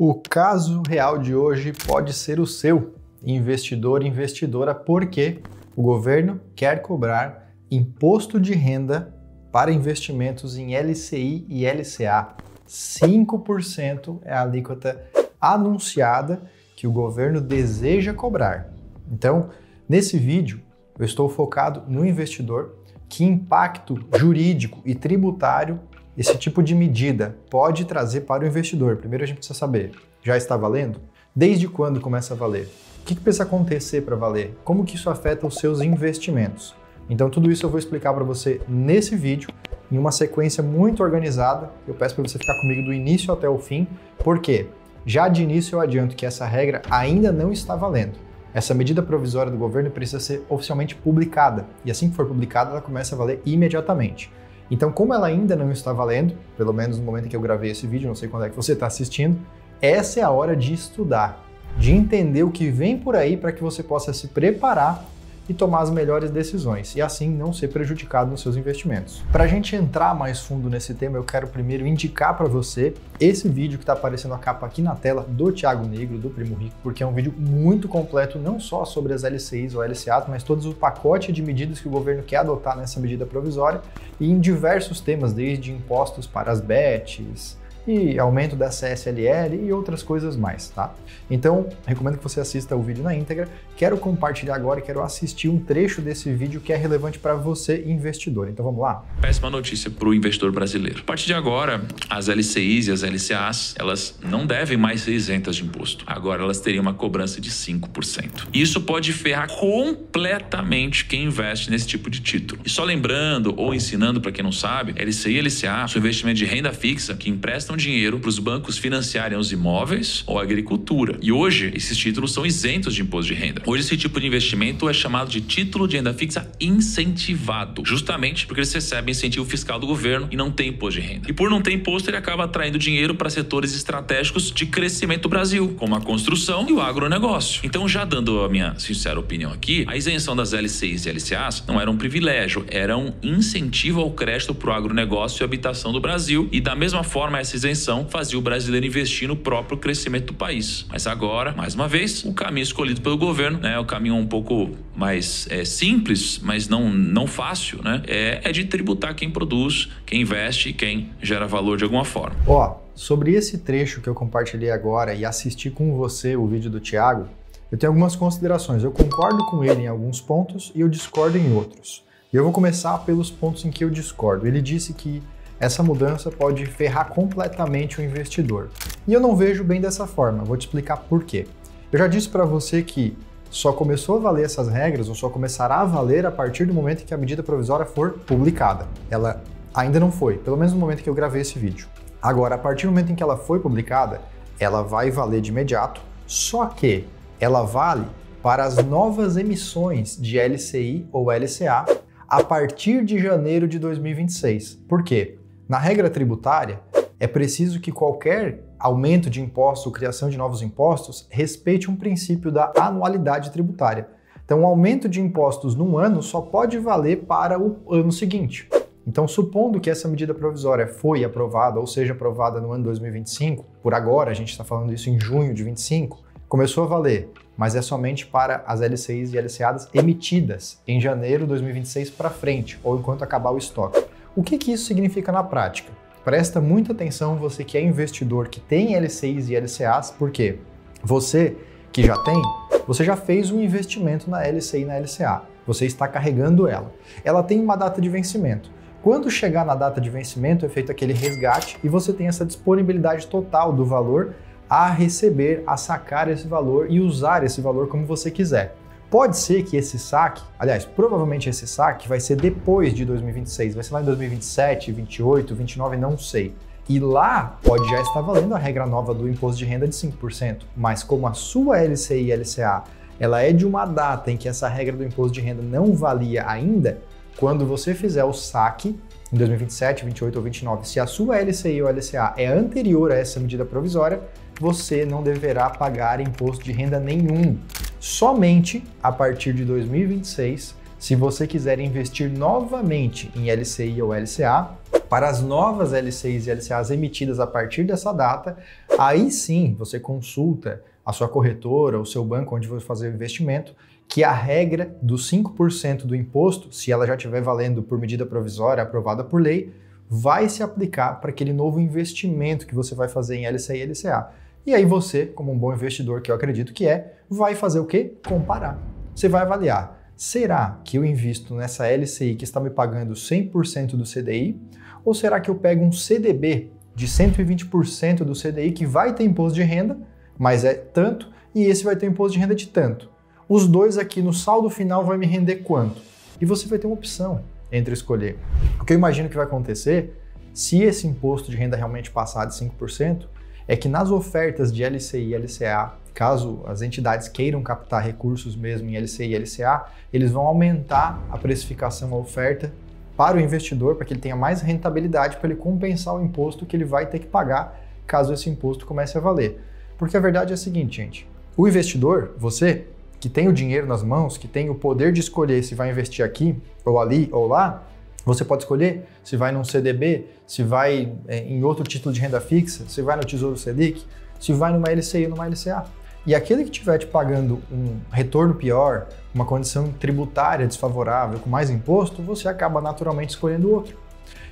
O caso real de hoje pode ser o seu, investidor e investidora, porque o governo quer cobrar imposto de renda para investimentos em LCI e LCA. 5% é a alíquota anunciada que o governo deseja cobrar. Então, nesse vídeo, eu estou focado no investidor, que impacto jurídico e tributário esse tipo de medida pode trazer para o investidor. Primeiro a gente precisa saber, já está valendo? Desde quando começa a valer? O que precisa acontecer para valer? Como que isso afeta os seus investimentos? Então tudo isso eu vou explicar para você nesse vídeo, em uma sequência muito organizada. Eu peço para você ficar comigo do início até o fim, porque já de início eu adianto que essa regra ainda não está valendo. Essa medida provisória do governo precisa ser oficialmente publicada, e assim que for publicada ela começa a valer imediatamente. Então, como ela ainda não está valendo, pelo menos no momento em que eu gravei esse vídeo, não sei quando é que você está assistindo, essa é a hora de estudar, de entender o que vem por aí para que você possa se preparar e tomar as melhores decisões e assim não ser prejudicado nos seus investimentos. Para a gente entrar mais fundo nesse tema, eu quero primeiro indicar para você esse vídeo que está aparecendo a capa aqui na tela do Thiago Negro, do Primo Rico, porque é um vídeo muito completo, não só sobre as LCIs ou LCAs, mas todos o pacote de medidas que o governo quer adotar nessa medida provisória e em diversos temas, desde impostos para as bets, e aumento da CSLL e outras coisas mais, tá? Então, recomendo que você assista o vídeo na íntegra. Quero compartilhar agora e quero assistir um trecho desse vídeo que é relevante para você, investidor. Então, vamos lá? Péssima notícia para o investidor brasileiro. A partir de agora, as LCIs e as LCAs, elas não devem mais ser isentas de imposto. Agora, elas teriam uma cobrança de 5%. Isso pode ferrar completamente quem investe nesse tipo de título. E só lembrando ou ensinando para quem não sabe, LCI e LCA são investimentos de renda fixa que emprestam dinheiro para os bancos financiarem os imóveis ou a agricultura. E hoje, esses títulos são isentos de imposto de renda. Hoje, esse tipo de investimento é chamado de título de renda fixa incentivado, justamente porque eles recebem incentivo fiscal do governo e não tem imposto de renda. E por não ter imposto, ele acaba atraindo dinheiro para setores estratégicos de crescimento do Brasil, como a construção e o agronegócio. Então, já dando a minha sincera opinião aqui, a isenção das LCIs e LCAs não era um privilégio, era um incentivo ao crédito para o agronegócio e habitação do Brasil, e da mesma forma, essa isenção fazia o brasileiro investir no próprio crescimento do país. Mas agora, mais uma vez, o caminho escolhido pelo governo, né, o caminho um pouco mais simples, mas não fácil, né, é de tributar quem produz, quem investe e quem gera valor de alguma forma. Ó, sobre esse trecho que eu compartilhei agora e assisti com você o vídeo do Thiago, eu tenho algumas considerações. Eu concordo com ele em alguns pontos e eu discordo em outros. E eu vou começar pelos pontos em que eu discordo. Ele disse que essa mudança pode ferrar completamente o investidor. E eu não vejo bem dessa forma, vou te explicar por quê. Eu já disse para você que só começou a valer essas regras, ou só começará a valer a partir do momento em que a medida provisória for publicada. Ela ainda não foi, pelo menos no momento que eu gravei esse vídeo. Agora, a partir do momento em que ela foi publicada, ela vai valer de imediato, só que ela vale para as novas emissões de LCI ou LCA a partir de janeiro de 2026. Por quê? Na regra tributária, é preciso que qualquer aumento de imposto ou criação de novos impostos respeite um princípio da anualidade tributária. Então, o aumento de impostos num ano só pode valer para o ano seguinte. Então, supondo que essa medida provisória foi aprovada, ou seja, aprovada no ano 2025, por agora, a gente está falando isso em junho de 25, começou a valer, mas é somente para as LCIs e LCAs emitidas em janeiro de 2026 para frente, ou enquanto acabar o estoque. O que isso significa na prática? Presta muita atenção, você que é investidor, que tem LCIs e LCAs, porque você que já tem, você já fez um investimento na LCI e na LCA, você está carregando ela. Ela tem uma data de vencimento. Quando chegar na data de vencimento, é feito aquele resgate e você tem essa disponibilidade total do valor a receber, a sacar esse valor e usar esse valor como você quiser. Pode ser que esse saque, aliás, provavelmente esse saque vai ser depois de 2026, vai ser lá em 2027, 28, 29, não sei. E lá pode já estar valendo a regra nova do imposto de renda de 5%, mas como a sua LCI e LCA, ela é de uma data em que essa regra do imposto de renda não valia ainda, quando você fizer o saque em 2027, 28 ou 29, se a sua LCI ou LCA é anterior a essa medida provisória, você não deverá pagar imposto de renda nenhum. Somente a partir de 2026, se você quiser investir novamente em LCI ou LCA, para as novas LCIs e LCAs emitidas a partir dessa data, aí sim você consulta a sua corretora, o seu banco onde você fazer o investimento, que a regra dos 5% do imposto, se ela já estiver valendo por medida provisória aprovada por lei, vai se aplicar para aquele novo investimento que você vai fazer em LCI e LCA. E aí você, como um bom investidor que eu acredito que vai fazer o quê? Comparar. Você vai avaliar, será que eu invisto nessa LCI que está me pagando 100% do CDI? Ou será que eu pego um CDB de 120% do CDI que vai ter imposto de renda, mas é tanto, e esse vai ter imposto de renda de tanto? Os dois aqui no saldo final vai me render quanto? E você vai ter uma opção entre escolher. O que eu imagino que vai acontecer, se esse imposto de renda realmente passar de 5%, é que nas ofertas de LCI e LCA, caso as entidades queiram captar recursos mesmo em LCI e LCA, eles vão aumentar a precificação, a oferta para o investidor, para que ele tenha mais rentabilidade, para ele compensar o imposto que ele vai ter que pagar caso esse imposto comece a valer. Porque a verdade é a seguinte, gente, o investidor, você, que tem o dinheiro nas mãos, que tem o poder de escolher se vai investir aqui, ou ali, ou lá, você pode escolher se vai num CDB, se vai em outro título de renda fixa, se vai no Tesouro Selic, se vai numa LCI ou numa LCA. E aquele que estiver te pagando um retorno pior, uma condição tributária desfavorável, com mais imposto, você acaba naturalmente escolhendo o outro.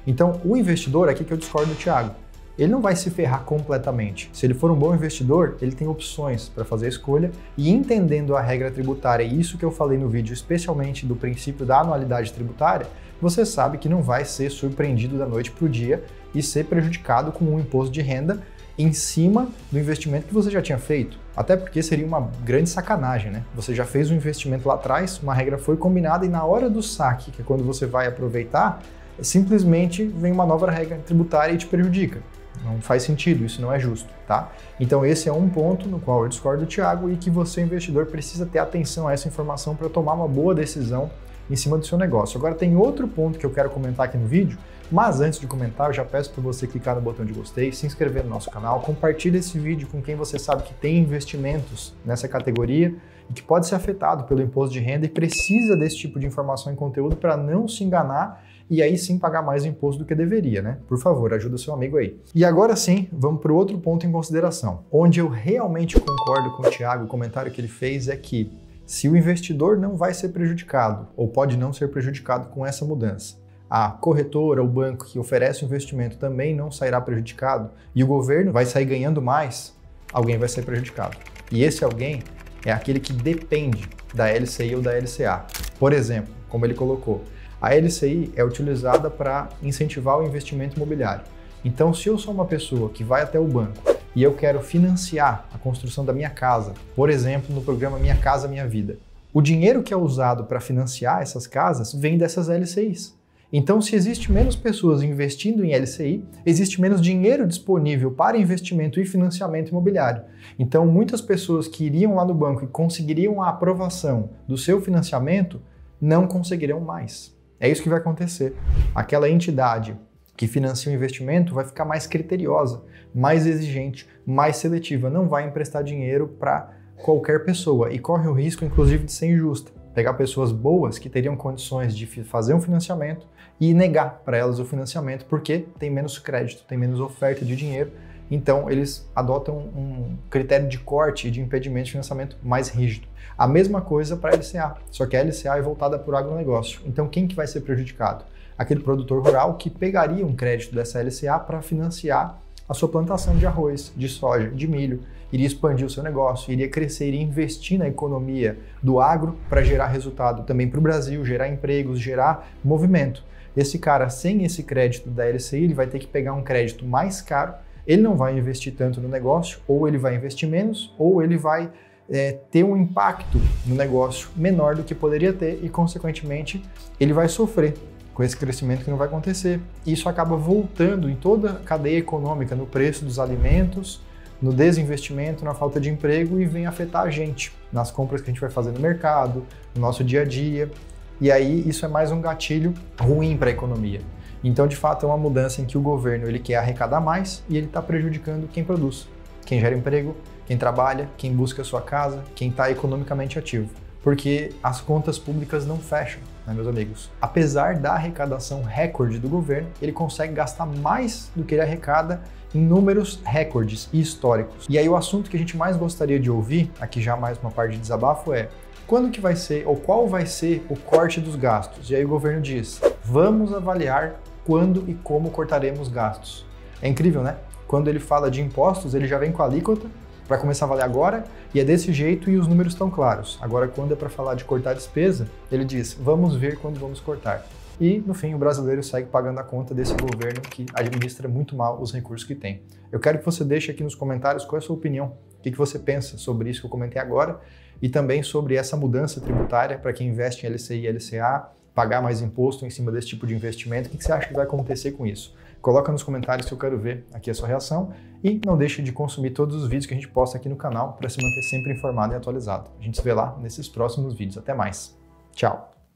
Então, o investidor, aqui que eu discordo do Thiago, ele não vai se ferrar completamente. Se ele for um bom investidor, ele tem opções para fazer a escolha e entendendo a regra tributária, e isso que eu falei no vídeo, especialmente do princípio da anualidade tributária, você sabe que não vai ser surpreendido da noite para o dia e ser prejudicado com um imposto de renda em cima do investimento que você já tinha feito. Até porque seria uma grande sacanagem, né? Você já fez um investimento lá atrás, uma regra foi combinada e na hora do saque, que é quando você vai aproveitar, simplesmente vem uma nova regra tributária e te prejudica. Não faz sentido, isso não é justo, tá? Então esse é um ponto no qual eu discordo do Thiago e que você, investidor, precisa ter atenção a essa informação para tomar uma boa decisão em cima do seu negócio. Agora tem outro ponto que eu quero comentar aqui no vídeo, mas antes de comentar, eu já peço para você clicar no botão de gostei, se inscrever no nosso canal, compartilhe esse vídeo com quem você sabe que tem investimentos nessa categoria e que pode ser afetado pelo imposto de renda e precisa desse tipo de informação e conteúdo para não se enganar e aí sim pagar mais imposto do que deveria, né? Por favor, ajuda seu amigo aí. E agora sim, vamos para o outro ponto em consideração. Onde eu realmente concordo com o Thiago, o comentário que ele fez é que se o investidor não vai ser prejudicado, ou pode não ser prejudicado com essa mudança, a corretora, o banco que oferece o investimento também não sairá prejudicado e o governo vai sair ganhando mais, alguém vai ser prejudicado. E esse alguém é aquele que depende da LCI ou da LCA. Por exemplo, como ele colocou, a LCI é utilizada para incentivar o investimento imobiliário. Então, se eu sou uma pessoa que vai até o banco e eu quero financiar a construção da minha casa, por exemplo, no programa Minha Casa Minha Vida, o dinheiro que é usado para financiar essas casas vem dessas LCIs. Então, se existe menos pessoas investindo em LCI, existe menos dinheiro disponível para investimento e financiamento imobiliário. Então, muitas pessoas que iriam lá no banco e conseguiriam a aprovação do seu financiamento não conseguirão mais. É isso que vai acontecer. Aquela entidade que financia o investimento vai ficar mais criteriosa, mais exigente, mais seletiva, não vai emprestar dinheiro para qualquer pessoa e corre o risco, inclusive, de ser injusta. Pegar pessoas boas que teriam condições de fazer um financiamento e negar para elas o financiamento porque tem menos crédito, tem menos oferta de dinheiro, então eles adotam um critério de corte e de impedimento de financiamento mais rígido. A mesma coisa para a LCA, só que a LCA é voltada para o agronegócio. Então quem que vai ser prejudicado? Aquele produtor rural que pegaria um crédito dessa LCA para financiar a sua plantação de arroz, de soja, de milho, iria expandir o seu negócio, iria crescer, iria investir na economia do agro para gerar resultado também para o Brasil, gerar empregos, gerar movimento. Esse cara, sem esse crédito da LCI, ele vai ter que pegar um crédito mais caro, ele não vai investir tanto no negócio, ou ele vai investir menos, ou ele vai ter um impacto no negócio menor do que poderia ter e, consequentemente, ele vai sofrer com esse crescimento que não vai acontecer. Isso acaba voltando em toda a cadeia econômica, no preço dos alimentos, no desinvestimento, na falta de emprego e vem afetar a gente nas compras que a gente vai fazer no mercado, no nosso dia a dia. E aí isso é mais um gatilho ruim para a economia. Então, de fato, é uma mudança em que o governo ele quer arrecadar mais e ele está prejudicando quem produz, quem gera emprego, quem trabalha, quem busca a sua casa, quem está economicamente ativo. Porque as contas públicas não fecham. né, meus amigos? Apesar da arrecadação recorde do governo, ele consegue gastar mais do que ele arrecada em números recordes e históricos. E aí o assunto que a gente mais gostaria de ouvir, aqui já mais uma parte de desabafo, é quando que vai ser ou qual vai ser o corte dos gastos? E aí o governo diz, vamos avaliar quando e como cortaremos gastos. É incrível, né? Quando ele fala de impostos, ele já vem com a alíquota, vai começar a valer agora, e é desse jeito e os números estão claros. Agora, quando é para falar de cortar despesa, ele diz, vamos ver quando vamos cortar. E, no fim, o brasileiro segue pagando a conta desse governo que administra muito mal os recursos que tem. Eu quero que você deixe aqui nos comentários qual é a sua opinião, o que você pensa sobre isso que eu comentei agora, e também sobre essa mudança tributária para quem investe em LCI e LCA, pagar mais imposto em cima desse tipo de investimento. O que você acha que vai acontecer com isso? Coloca nos comentários que eu quero ver aqui a sua reação e não deixe de consumir todos os vídeos que a gente posta aqui no canal para se manter sempre informado e atualizado. A gente se vê lá nesses próximos vídeos. Até mais. Tchau!